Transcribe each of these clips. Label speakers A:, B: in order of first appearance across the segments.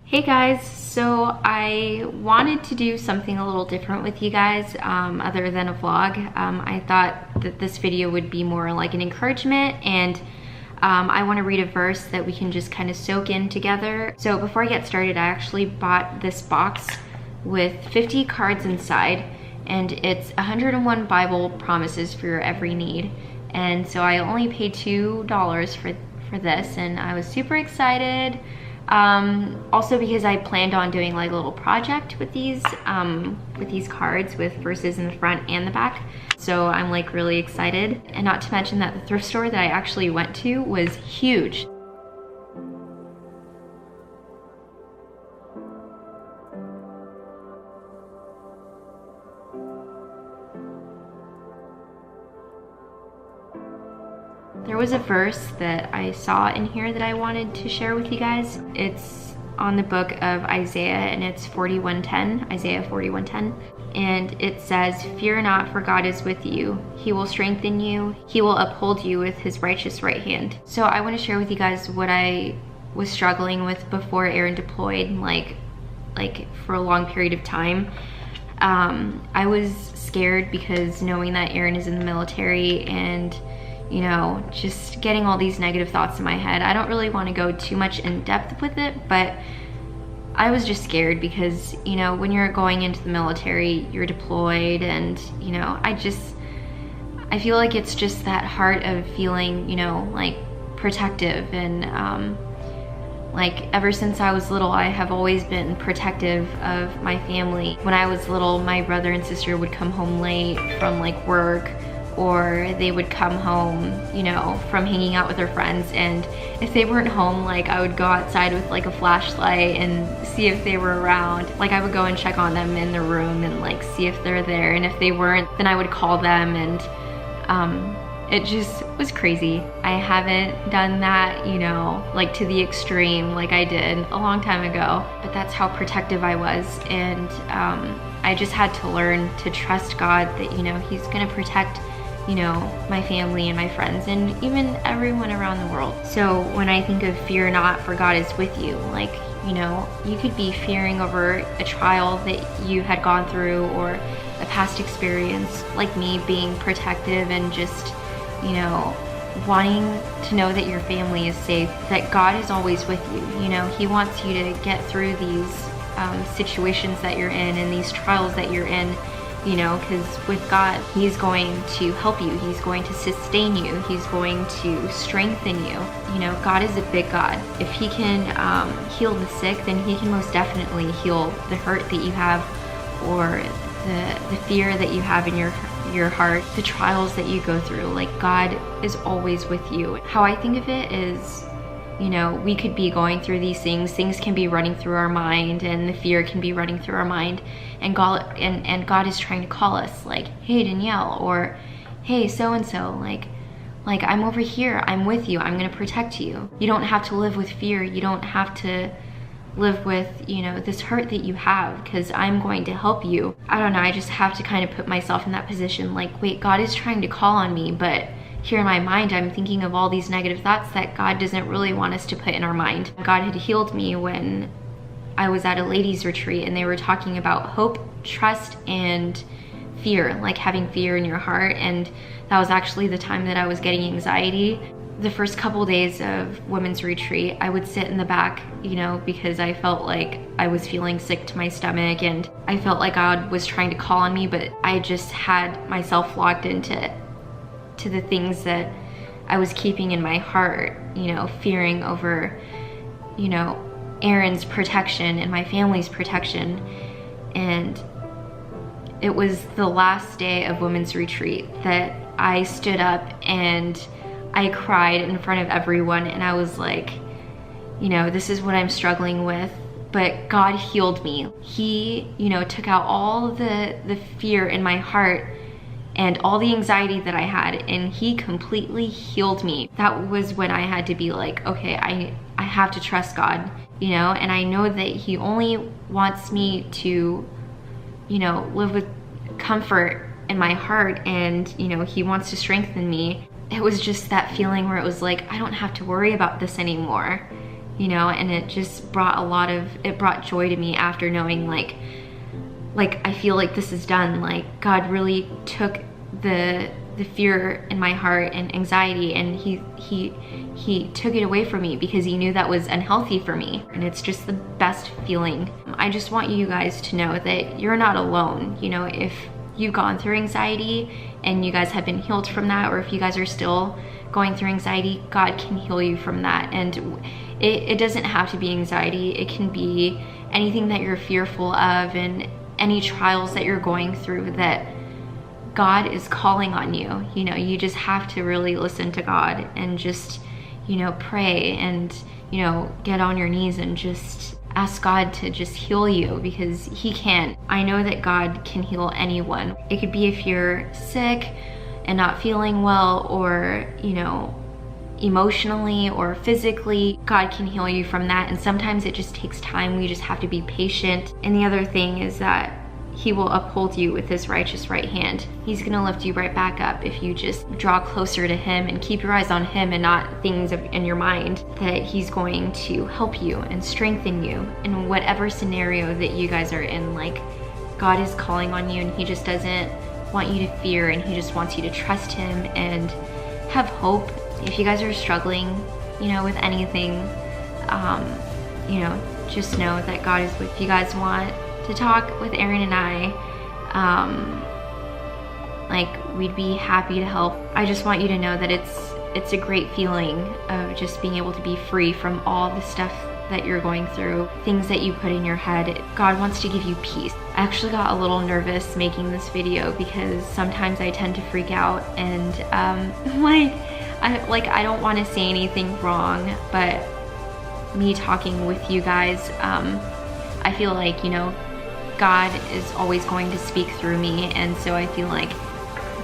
A: Hey guys, so I wanted to do something a little different with you guys other than a vlog. I thought that this video would be more like an encouragement, and I want to read a verse that we can just kind of soak in together. So before I get started, I actually bought this box with 50 cards inside, and it's 101 Bible promises for your every need. And so I only paid $2 for this, and I was super excited. Also because I planned on doing like a little project with these cards with verses in the front and the back. So I'm like really excited. And not to mention that the thrift store that I actually went to was huge. There was a verse that I saw in here that I wanted to share with you guys. It's on the book of Isaiah, and it's 41:10, Isaiah 41:10. And it says, "Fear not, for God is with you. He will strengthen you. He will uphold you with his righteous right hand." So I want to share with you guys what I was struggling with before Aaron deployed, like for a long period of time. I was scared because knowing that Aaron is in the military and you know, just getting all these negative thoughts in my head. I don't really want to go too much in depth with it, but I was just scared because, you know, when you're going into the military, you're deployed, and, you know, I feel like it's just that heart of feeling, you know, like protective. And like ever since I was little, I have always been protective of my family. When I was little, my brother and sister would come home late from like work, or they would come home, you know, from hanging out with their friends, and if they weren't home, like I would go outside with like a flashlight and see if they were around. Like I would go and check on them in their room and like see if they're there, and if they weren't, then I would call them. And it just was crazy. I haven't done that, you know, like to the extreme like I did a long time ago, but that's how protective I was. And I just had to learn to trust God that, you know, he's gonna protect, you know, my family and my friends and even everyone around the world. So when I think of fear not, for God is with you, like, you know, you could be fearing over a trial that you had gone through, or a past experience, like me, being protective and just, you know, wanting to know that your family is safe, that God is always with you. You know, he wants you to get through these situations that you're in and these trials that you're in. You know, because with God, he's going to help you. He's going to sustain you. He's going to strengthen you. You know, God is a big God. If he can heal the sick, then he can most definitely heal the hurt that you have, or the fear that you have in your heart, the trials that you go through. Like, God is always with you. How I think of it is, you know, we could be going through these things can be running through our mind, and the fear can be running through our mind, and God is trying to call us, like, "Hey Danielle," or "Hey so-and-so, like I'm over here, I'm with you, I'm gonna protect you. You don't have to live with fear, you don't have to live with, you know, this hurt that you have, because I'm going to help you." I don't know, I just have to kind of put myself in that position, like, wait, God is trying to call on me, but here in my mind, I'm thinking of all these negative thoughts that God doesn't really want us to put in our mind. God had healed me when I was at a ladies' retreat, and they were talking about hope, trust, and fear, like having fear in your heart. And that was actually the time that I was getting anxiety. The first couple days of women's retreat, I would sit in the back, you know, because I felt like I was feeling sick to my stomach, and I felt like God was trying to call on me, but I just had myself locked into the things that I was keeping in my heart, you know, fearing over, you know, Aaron's protection and my family's protection. And it was the last day of women's retreat that I stood up and I cried in front of everyone, and I was like, you know, this is what I'm struggling with, but God healed me. He, you know, took out all the fear in my heart and all the anxiety that I had, and he completely healed me. That was when I had to be like, okay, I have to trust God, you know, and I know that he only wants me to, you know, live with comfort in my heart, and, you know, he wants to strengthen me. It was just that feeling where it was like, I don't have to worry about this anymore. you know, and it just brought it brought joy to me after knowing like I feel like this is done. Like God really took the fear in my heart and anxiety, and he took it away from me because he knew that was unhealthy for me. And it's just the best feeling. I just want you guys to know that you're not alone. You know, if you've gone through anxiety and you guys have been healed from that, or if you guys are still going through anxiety, God can heal you from that. And it doesn't have to be anxiety. It can be anything that you're fearful of and any trials that you're going through that God is calling on you. You know, you just have to really listen to God and just, you know, pray and, you know, get on your knees and just ask God to just heal you, because he can. I know that God can heal anyone. It could be if you're sick and not feeling well, or, you know, emotionally or physically, God can heal you from that. And sometimes it just takes time. We just have to be patient. And the other thing is that he will uphold you with his righteous right hand. He's gonna lift you right back up if you just draw closer to him and keep your eyes on him and not things in your mind. That he's going to help you and strengthen you in whatever scenario that you guys are in. Like, God is calling on you, and he just doesn't want you to fear, and he just wants you to trust him and have hope. If you guys are struggling, you know, with anything, you know, just know that God is with you. Guys want to talk with Aaron and I, like, we'd be happy to help. I just want you to know that it's a great feeling of just being able to be free from all the stuff that you're going through, things that you put in your head. God wants to give you peace. I actually got a little nervous making this video because sometimes I tend to freak out, and I don't want to say anything wrong, but me talking with you guys, I feel like, you know, God is always going to speak through me, and so I feel like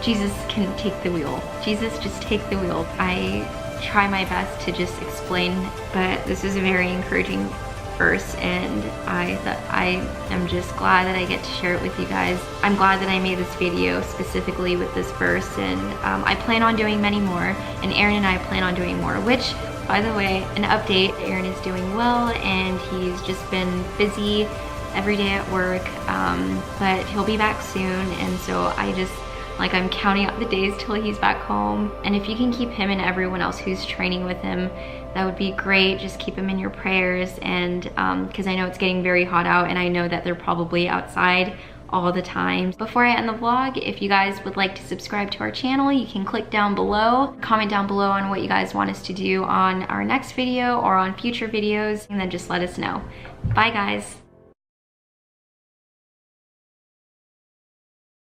A: Jesus can take the wheel. Jesus, just take the wheel. I try my best to just explain, but this is a very encouraging verse, and I am just glad that I get to share it with you guys. I'm glad that I made this video specifically with this verse, and I plan on doing many more, and Aaron and I plan on doing more, which, by the way, an update, Aaron is doing well, and he's just been busy every day at work, but he'll be back soon. And so I'm counting out the days till he's back home. And if you can keep him and everyone else who's training with him, that would be great. Just keep him in your prayers. And because I know it's getting very hot out, and I know that they're probably outside all the time. Before I end the vlog, if you guys would like to subscribe to our channel, you can click down below, comment down below on what you guys want us to do on our next video or on future videos, and then just let us know. Bye guys.